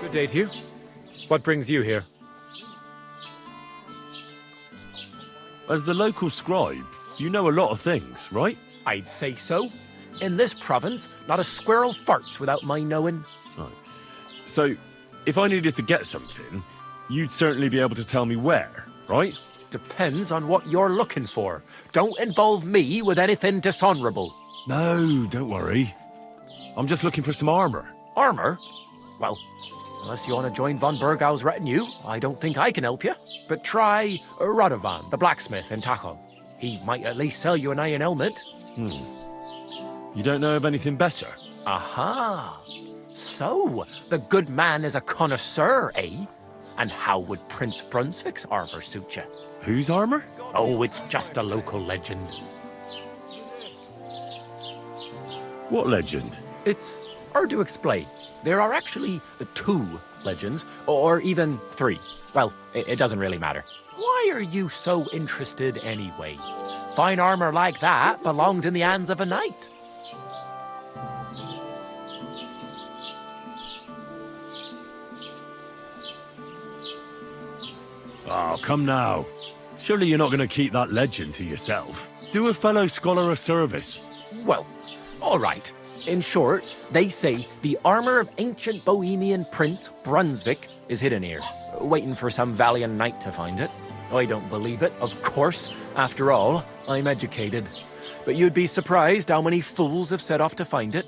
Good day to you. What brings you here? As the local scribe, you know a lot of things, right? I'd say so. In this province, not a squirrel farts without my knowing. Right. So, if I needed to get something, you'd certainly be able to tell me where, right? Depends on what you're looking for. Don't involve me with anything dishonorable. No, don't worry. I'm just looking for some armor. Armor? Well, unless you want to join von Burgau's retinue, I don't think I can help you. But try Radovan, the blacksmith in Tachel. He might at least sell you an iron helmet. You don't know of anything better? Aha! So, the good man is a connoisseur, eh? And how would Prince Brunswick's armor suit you? Whose armor? Oh, it's just a local legend. What legend? It's hard to explain. There are actually 2 legends, or even 3. Well, it doesn't really matter. Why are you so interested anyway? Fine armor like that belongs in the hands of a knight. Oh, come now. Surely you're not going to keep that legend to yourself. Do a fellow scholar a service. Well, all right. In short, they say the armor of ancient Bohemian Prince Brunswick is hidden here, waiting for some valiant knight to find it. I don't believe it, of course. After all, I'm educated. But you'd be surprised how many fools have set off to find it.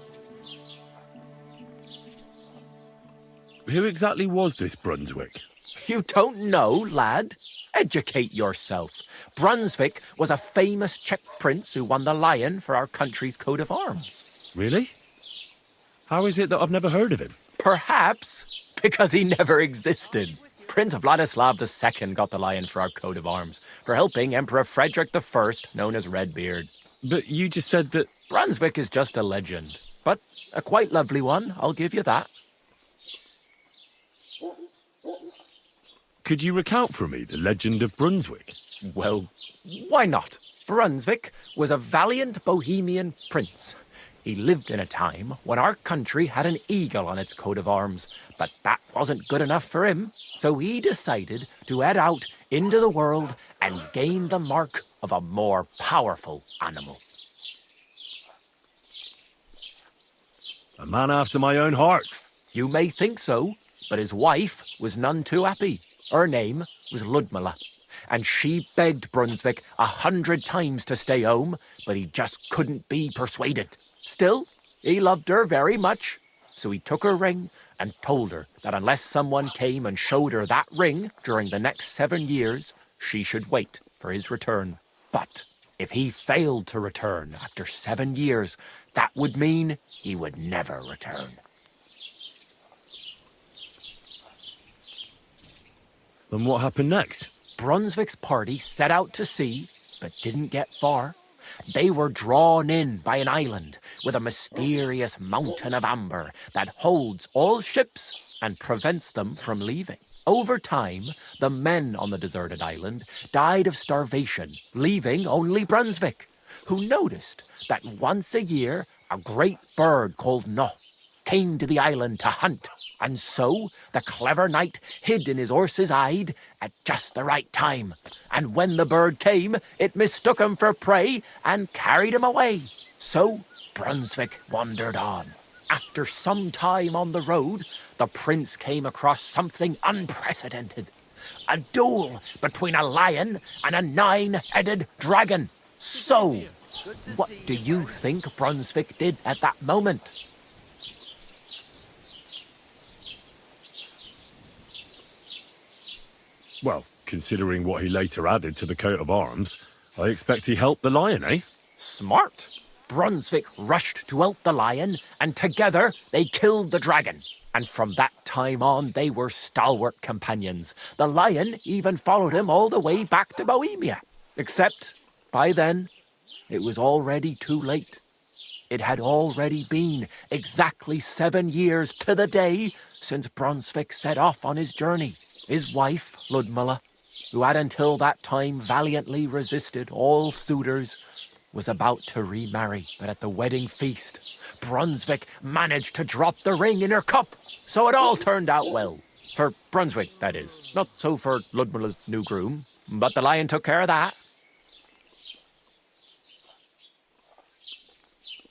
Who exactly was this Brunswick? You don't know, lad? Educate yourself. Brunswick was a famous Czech prince who won the lion for our country's coat of arms. Really? How is it that I've never heard of him? Perhaps because he never existed. Prince Vladislav II got the lion for our coat of arms for helping Emperor Frederick I, known as Redbeard. But you just said that... Brunswick is just a legend, but a quite lovely one, I'll give you that. Could you recount for me the legend of Brunswick? Well, why not? Brunswick was a valiant Bohemian prince. He lived in a time when our country had an eagle on its coat of arms, but that wasn't good enough for him. So he decided to head out into the world and gain the mark of a more powerful animal. A man after my own heart. You may think so, but his wife was none too happy. Her name was Ludmilla, and she begged Brunswick 100 times to stay home, but he just couldn't be persuaded. Still, he loved her very much, so he took her ring and told her that unless someone came and showed her that ring during the next 7 years, she should wait for his return. But if he failed to return after 7 years, that would mean he would never return. Then what happened next? Brunswick's party set out to sea, but didn't get far. They were drawn in by an island with a mysterious mountain of amber that holds all ships and prevents them from leaving. Over time, the men on the deserted island died of starvation, leaving only Brunswick, who noticed that once a year a great bird called No came to the island to hunt. And so the clever knight hid in his horse's hide at just the right time. And when the bird came, it mistook him for prey and carried him away. So Brunswick wandered on. After some time on the road, the prince came across something unprecedented. A duel between a lion and a 9-headed dragon. So, what do you think Brunswick did at that moment? Well, considering what he later added to the coat of arms, I expect he helped the lion, eh? Smart. Brunswick rushed to help the lion, and together they killed the dragon. And from that time on, they were stalwart companions. The lion even followed him all the way back to Bohemia. Except, by then, it was already too late. It had already been exactly 7 years to the day since Brunswick set off on his journey. His wife, Ludmilla, who had until that time valiantly resisted all suitors, was about to remarry. But at the wedding feast, Brunswick managed to drop the ring in her cup, so it all turned out well. For Brunswick, that is. Not so for Ludmilla's new groom, but the lion took care of that.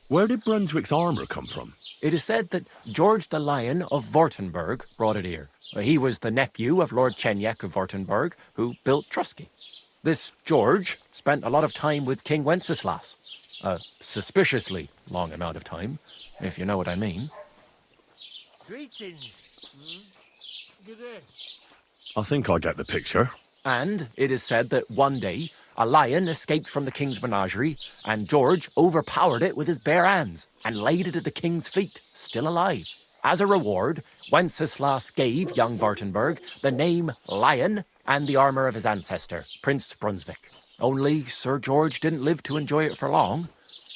Where did Brunswick's armour come from? It is said that George the Lion of Württemberg brought it here. He was the nephew of Lord Chenyek of Württemberg, who built Troskowitz. This George spent a lot of time with King Wenceslas. A suspiciously long amount of time, if you know what I mean. Greetings. Good day. I think I get the picture. And it is said that one day, a lion escaped from the king's menagerie, and George overpowered it with his bare hands and laid it at the king's feet, still alive. As a reward, Wenceslas gave young Württemberg the name Lion and the armour of his ancestor, Prince Brunswick. Only Sir George didn't live to enjoy it for long.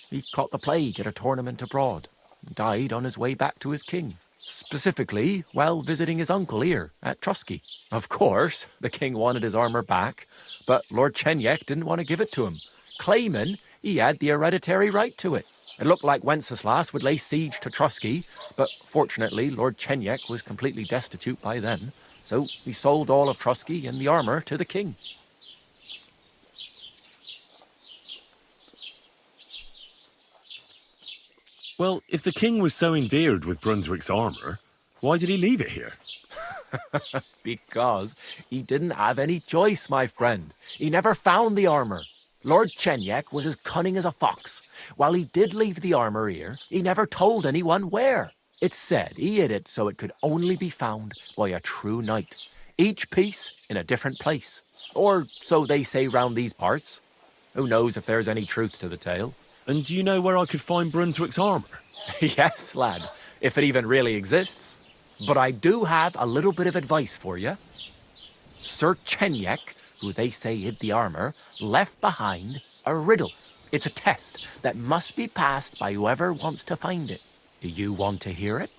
He caught the plague at a tournament abroad and died on his way back to his king. Specifically, while visiting his uncle here at Troskowitz. Of course, the king wanted his armour back, but Lord Chenyek didn't want to give it to him, claiming he had the hereditary right to it. It looked like Wenceslas would lay siege to Troskowitz, but fortunately Lord Chenyek was completely destitute by then, so he sold all of Troskowitz and the armour to the king. Well, if the king was so endeared with Brunswick's armour, why did he leave it here? Because he didn't have any choice, my friend. He never found the armour. Lord Chenyek was as cunning as a fox. While he did leave the armour here, he never told anyone where. It's said he hid it so it could only be found by a true knight. Each piece in a different place. Or so they say round these parts. Who knows if there's any truth to the tale? And do you know where I could find Brunswick's armour? Yes, lad, if it even really exists. But I do have a little bit of advice for you. Sir Chenyek, who they say hid the armour, left behind a riddle. It's a test that must be passed by whoever wants to find it. Do you want to hear it?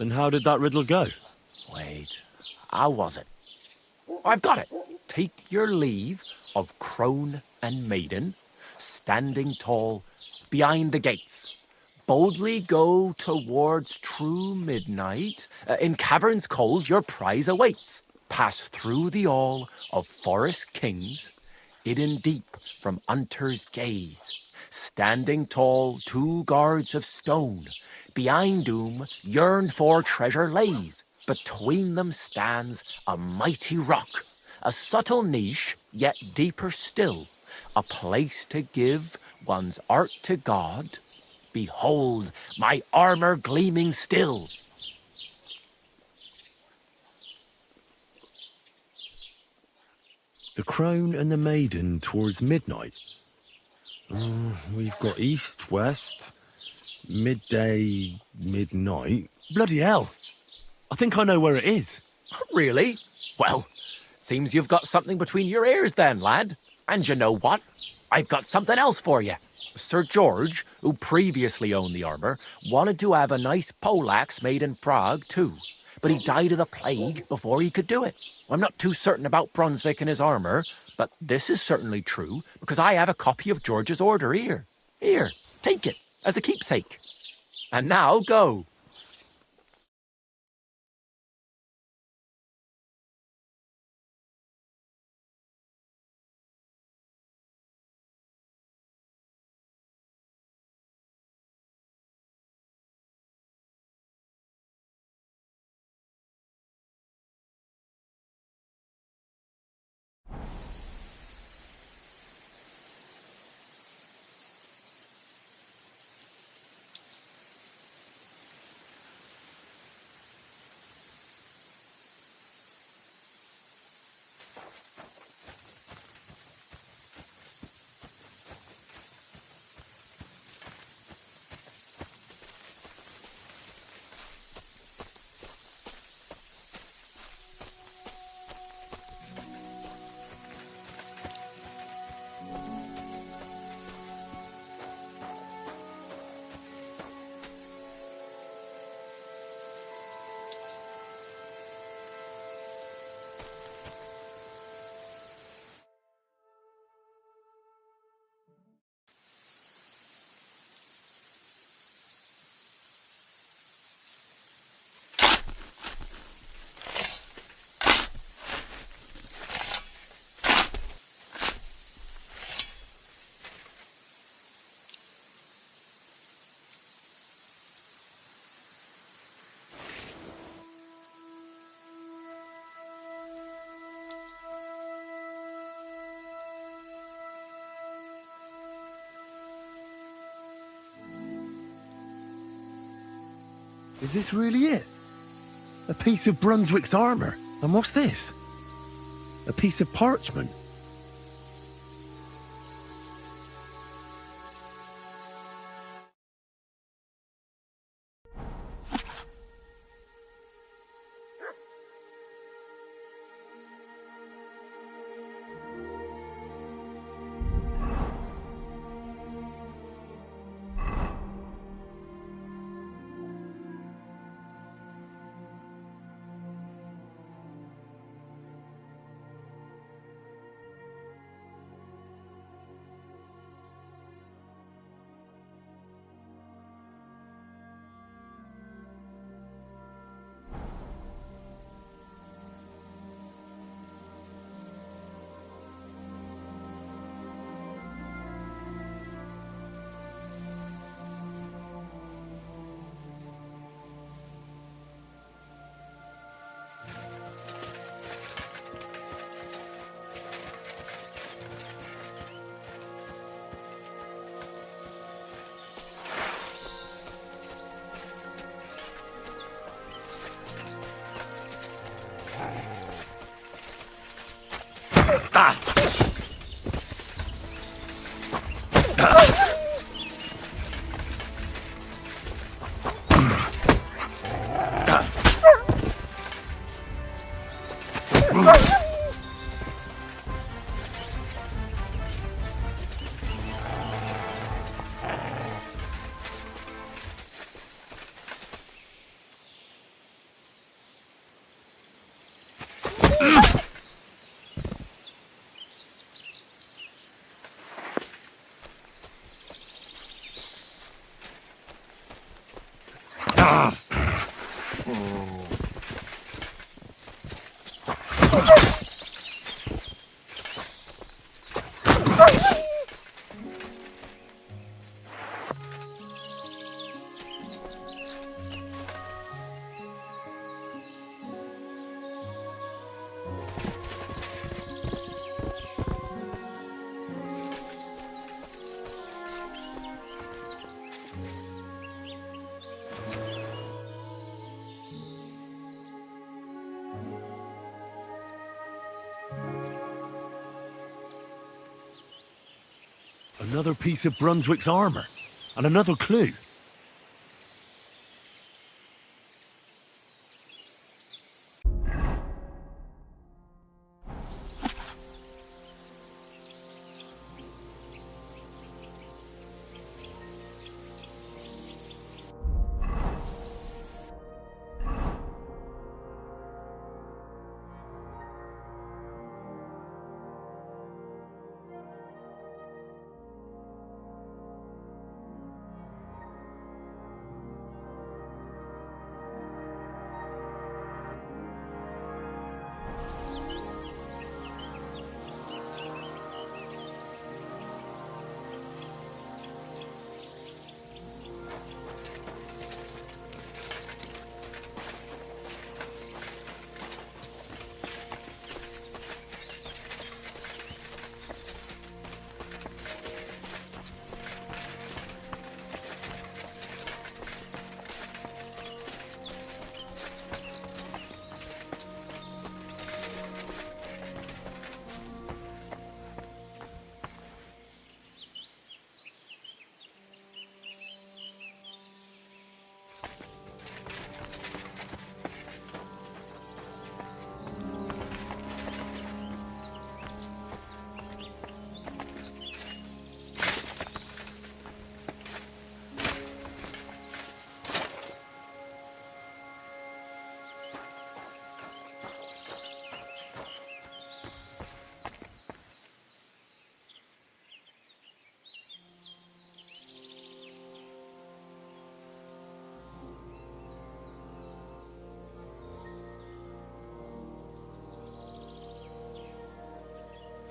And how did that riddle go? Wait, how was it? I've got it. Take your leave of crone and maiden, standing tall behind the gates. Boldly go towards true midnight. In caverns cold your prize awaits. Pass through the all of forest kings, hidden deep from hunter's gaze. Standing tall, 2 guards of stone. Behind whom yearned for treasure lays. Between them stands a mighty rock. A subtle niche, yet deeper still. A place to give one's art to God. Behold, my armour gleaming still. The crone and the maiden towards midnight. We've got east, west, midday, midnight. Bloody hell! I think I know where it is. Really? Well, seems you've got something between your ears then, lad. And you know what? I've got something else for you. Sir George, who previously owned the armour, wanted to have a nice poleaxe made in Prague too. But he died of the plague before he could do it. I'm not too certain about Brunswick and his armour, but this is certainly true because I have a copy of George's order here. Here, take it as a keepsake. And now go. Is this really it? A piece of Brunswick's armour. And what's this? A piece of parchment. Another piece of Brunswick's armour. And another clue.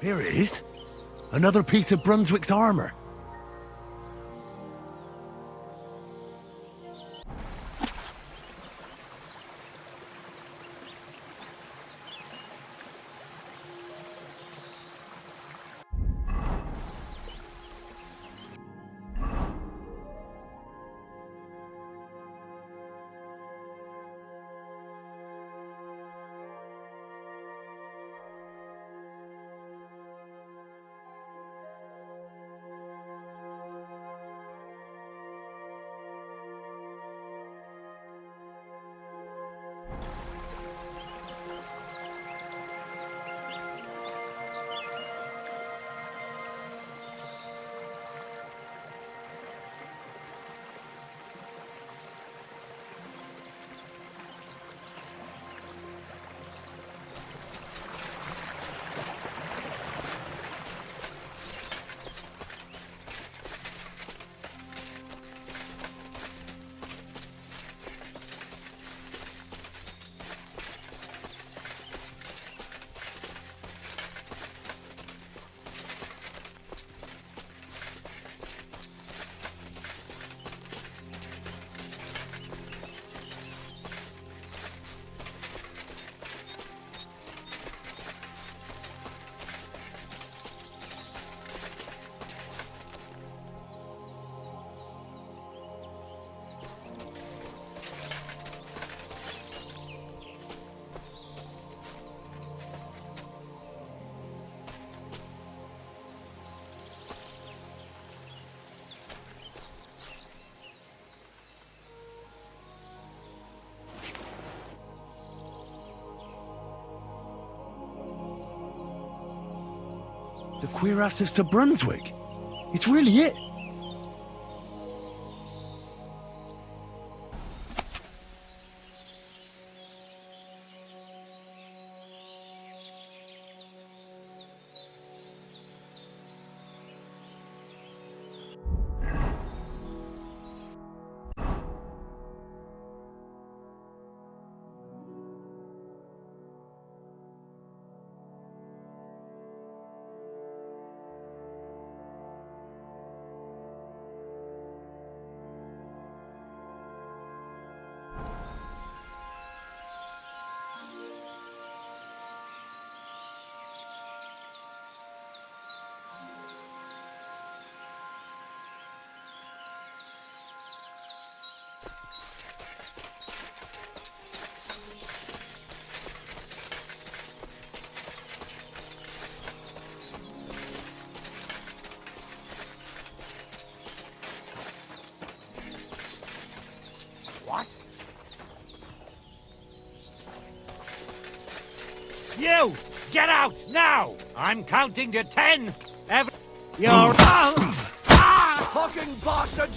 Here it is. Another piece of Brunswick's armour. The cuirassiers to Brunswick. It's really it. What? You! Get out, now! I'm counting to 10! You're out! Fucking bastard!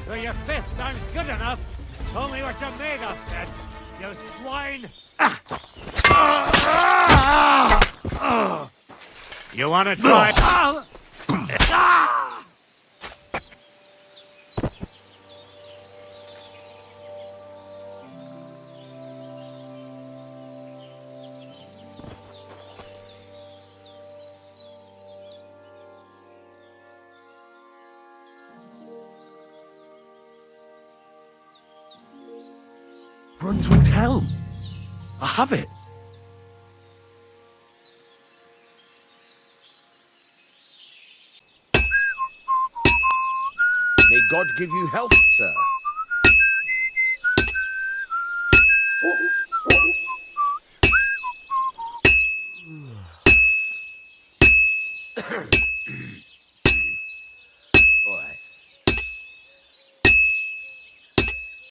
So your fists aren't good enough? Tell me what you're made of, then, you swine! You wanna try? Brunswick's helm. I have it. May God give you health, sir.